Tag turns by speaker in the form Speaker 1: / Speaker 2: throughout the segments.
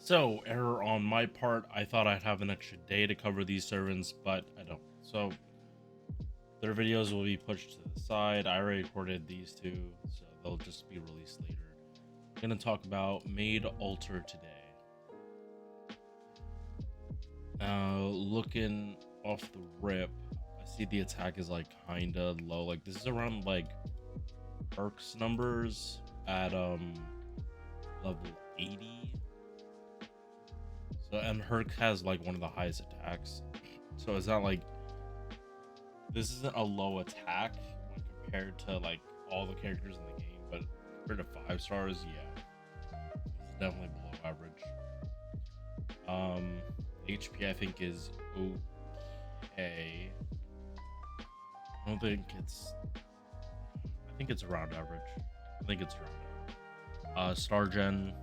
Speaker 1: So, error on my part. I thought I'd have an extra day to cover these servants, but I don't. So, their videos will be pushed to the side. I already recorded these two, so they'll just be released later. I'm gonna talk about Maid Alter today. Now, looking off the rip, I see the attack is like kinda low. Like this is around like Perks numbers at level 80. So, and Herc has like one of the highest attacks. So it's not like this isn't a low attack when compared to like all the characters in the game, but compared to 5 stars, yeah, it's definitely below average. HP I think is okay. I don't think it's. I think it's around average. I think it's around average. Star Gen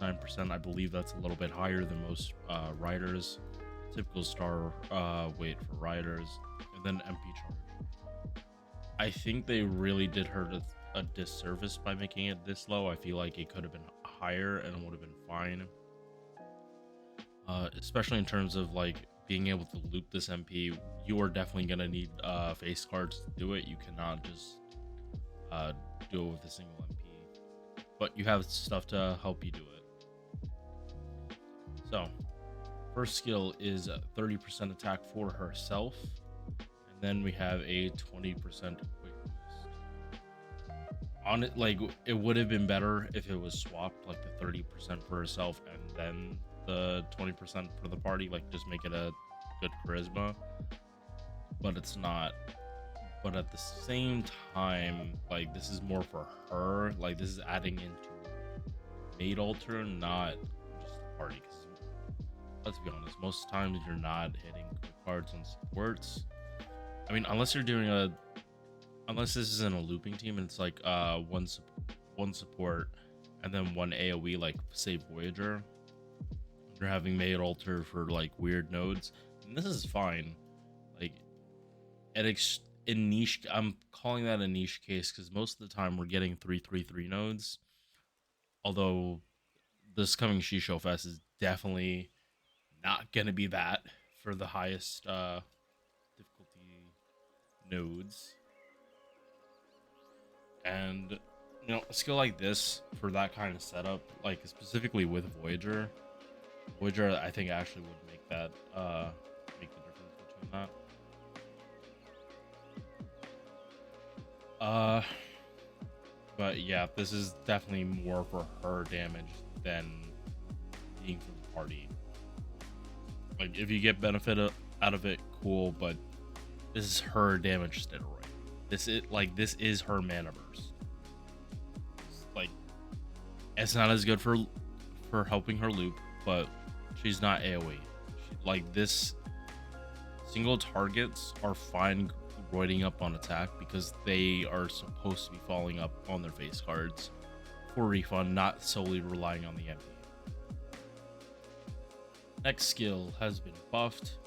Speaker 1: 9%. I believe that's a little bit higher than most riders. Typical star weight for riders, and then MP charge. I think they really did her a disservice by making it this low. I feel like it could have been higher and it would have been fine. Especially in terms of like being able to loop this MP, you are definitely gonna need face cards to do it. You cannot just do it with a single MP, but you have stuff to help you do it. So, first skill is 30% attack for herself, and then we have a 20% quick boost. On it, like it would have been better if it was swapped, like the 30% for herself and then the 20% for the party, like just make it a good charisma, but it's not. But at the same time, like this is more for her, like this is adding into Maid Alter, not just the party, because let's be honest, most times you're not hitting quick cards on supports. I mean, unless you're doing unless this isn't a looping team and it's like one support and then one AoE, like say Voyager. You're having Maid Alter for like weird nodes, and this is fine. Like in niche, I'm calling that a niche case because most of the time we're getting 333 nodes. Although this coming Shisho Fest is definitely not gonna be that for the highest difficulty nodes. And a skill like this for that kind of setup, like specifically with Voyager, I think actually would make that make the difference between that. But yeah, this is definitely more for her damage than being for the party. Like if you get benefit out of it, cool, but this is her damage steroid. This is her mana burst. Like it's not as good for helping her loop, but she's not AoE. Like this, single targets are fine roiding up on attack because they are supposed to be falling up on their face cards for refund, not solely relying on the MP. Next skill has been buffed,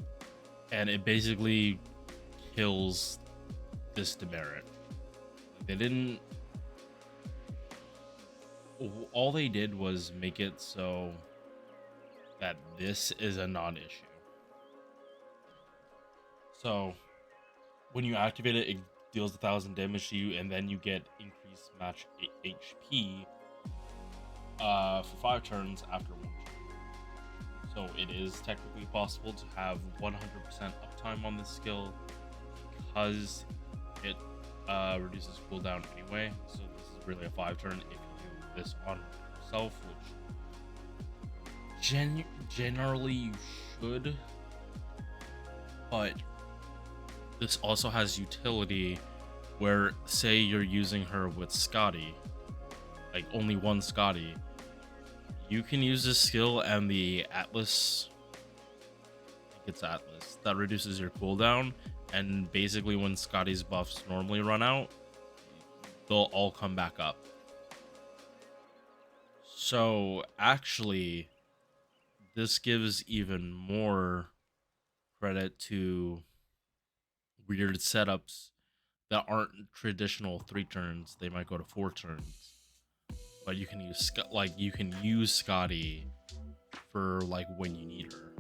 Speaker 1: and it basically kills this demerit. Like they didn't. All they did was make it so that this is a non-issue. So when you activate it, it deals 1,000 damage to you, and then you get increased match HP for 5 turns after 1 turn. So it is technically possible to have 100% uptime on this skill because it reduces cooldown anyway. So this is really a 5 turn if you do this on yourself, which generally you should, but this also has utility where, say you're using her with Scotty, like only one Scotty, you can use this skill and the Atlas, I think it's Atlas, that reduces your cooldown, and basically when Scotty's buffs normally run out, they'll all come back up. So actually, this gives even more credit to weird setups that aren't traditional 3 turns. They might go to 4 turns, but you can use Scotty for like when you need her.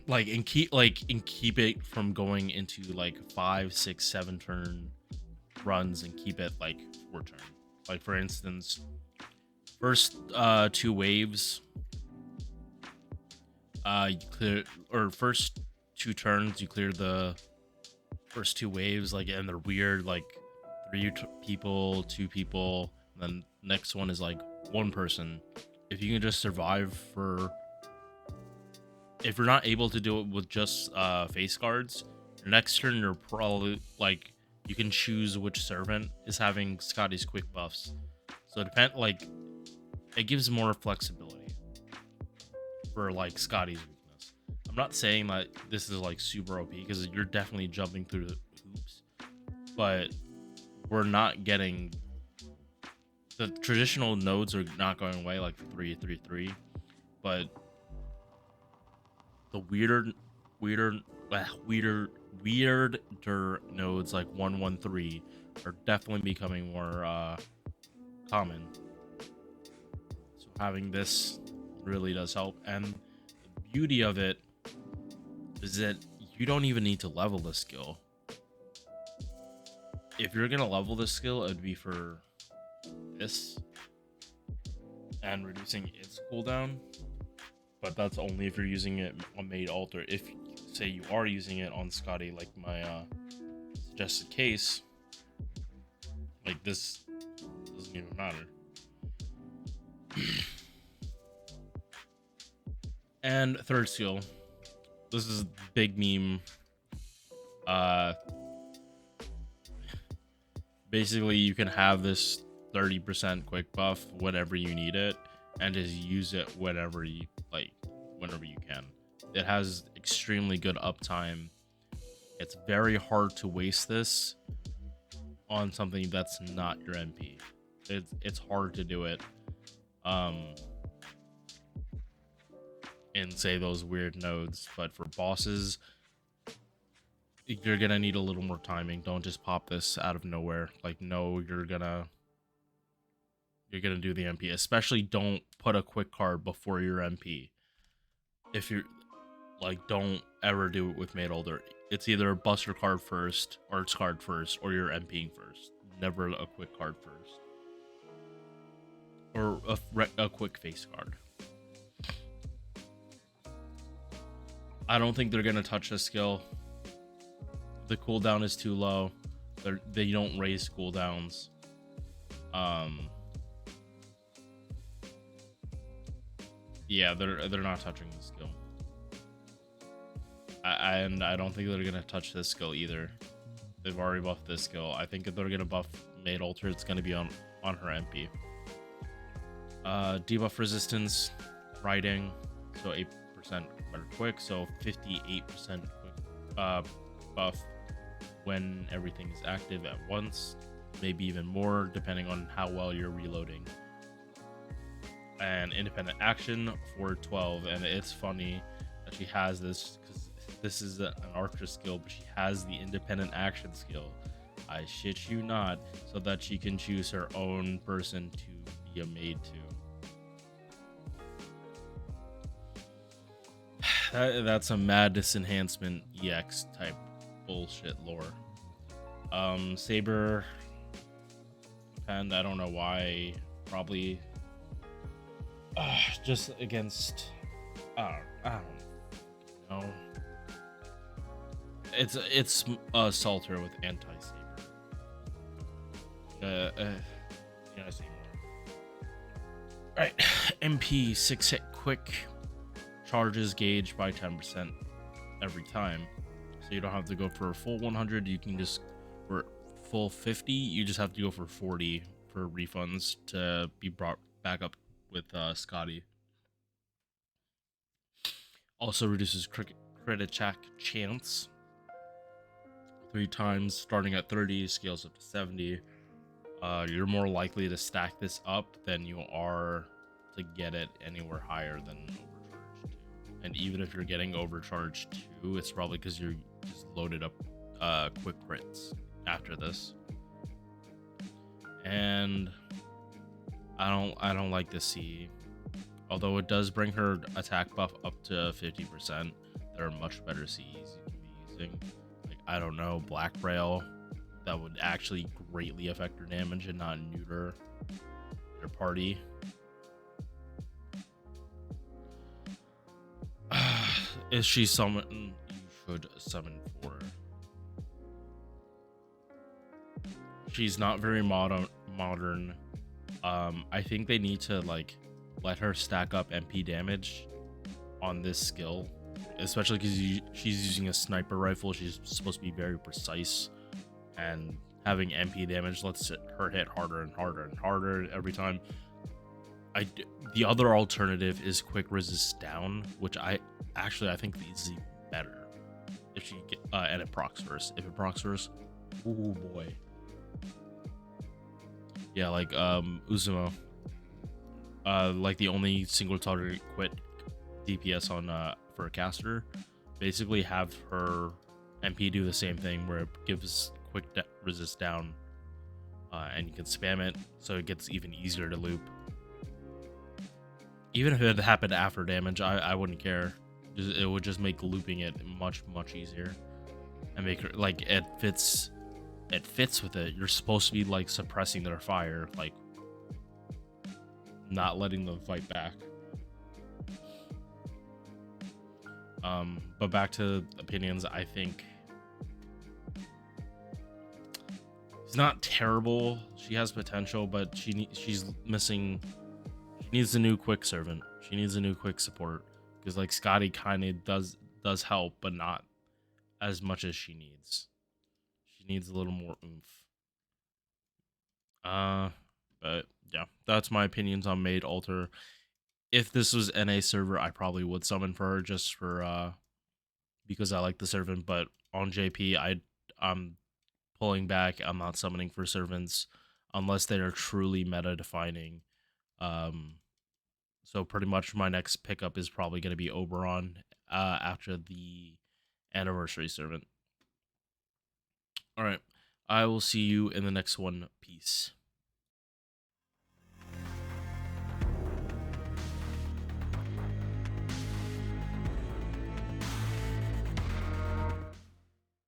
Speaker 1: And keep it from going into like 5, 6, 7 turn runs, and keep it like 4 turn. Like for instance, first 2 waves, you clear, or first 2 turns you clear the first 2 waves, like, and they're weird, like 3 people, 2 people, and then next one is like 1 person. If you can just survive for, if you're not able to do it with just face guards, your next turn you're probably like, you can choose which servant is having Scotty's quick buffs. So it gives more flexibility for like Scotty's weakness. I'm not saying that this is like super OP, because you're definitely jumping through the hoops, but we're not getting, the traditional nodes are not going away, like 3-3-3, but the weirder nodes like 1-1-3 are definitely becoming more common. So having this really does help, and the beauty of it is that you don't even need to level the skill. If you're gonna level this skill, it would be for this and reducing its cooldown, but that's only if you're using it on Maid Alter. If say you are using it on Scotty, like my suggested case, like this doesn't even matter. And third skill, this is big meme. Basically you can have this 30% quick buff whenever you need it, and just use it whenever you can. It has extremely good uptime. It's very hard to waste this on something that's not your MP. It's hard to do it in say those weird nodes, but for bosses you're gonna need a little more timing. Don't just pop this out of nowhere. Like, no, you're gonna do the MP. Especially don't put a quick card before your MP. If you're like, don't ever do it with Maid Alter. It's either a buster card first, arts card first, or you're MPing first. Never a quick card first, or a quick face card. I don't think they're gonna touch this skill. The cooldown is too low. They don't raise cooldowns. Yeah, they're not touching this skill. And I don't think they're gonna touch this skill either. They've already buffed this skill. I think if they're gonna buff Maid Alter, it's gonna be on her MP. Debuff resistance, riding, so 8% better quick, so 58% quick buff when everything is active at once, maybe even more depending on how well you're reloading. And independent action for 12, and it's funny that she has this, because this is an archer skill, but she has the independent action skill, I shit you not, so that she can choose her own person to be a maid to. That's a madness enhancement EX type bullshit lore. Saber, and I don't know why, probably just against I don't know. It's a Salter with anti-saber. I say more. Right, MP 6 hit quick, charges gauge by 10% every time, so you don't have to go for a full 100. You can just, for full 50, you just have to go for 40 for refunds to be brought back up with Scotty. Also reduces crit attack chance 3 times, starting at 30, scales up to 70. You're more likely to stack this up than you are to get it anywhere higher than overcharged 2. And even if you're getting overcharged 2, it's probably because you're just loaded up quick crits after this. And I don't like the C. Although it does bring her attack buff up to 50%, there are much better CEs you can be using. Like, I don't know, Black Rail, that would actually greatly affect your damage and not neuter your party. Is she someone you should summon for? She's not very modern. I think they need to like let her stack up MP damage on this skill, especially because she's using a sniper rifle. She's supposed to be very precise, and having MP damage lets her hit harder and harder and harder every time. The other alternative is quick resist down, which I think is even better if she get and it procs first. If it procs first, oh boy, yeah, like Uzumo, like the only single target quit DPS on for a caster, basically have her MP do the same thing where it gives quick resist down, and you can spam it so it gets even easier to loop. Even if it happened after damage, I wouldn't care. It would just make looping it much easier, and make her like it fits with it. You're supposed to be like suppressing their fire, like not letting them fight back. But back to opinions, I think it's not terrible. She has potential, but she's missing. She needs a new quick servant. She needs a new quick support, because like Scotty kind of does help, but not as much as she needs. She needs a little more oomph. But yeah, that's my opinions on Maid Alter. If this was NA server, I probably would summon for her just for because I like the servant. But on JP, I'm pulling back. I'm not summoning for servants unless they are truly meta defining. So pretty much my next pickup is probably going to be Oberon after the anniversary servant. All right. I will see you in the next one. Peace.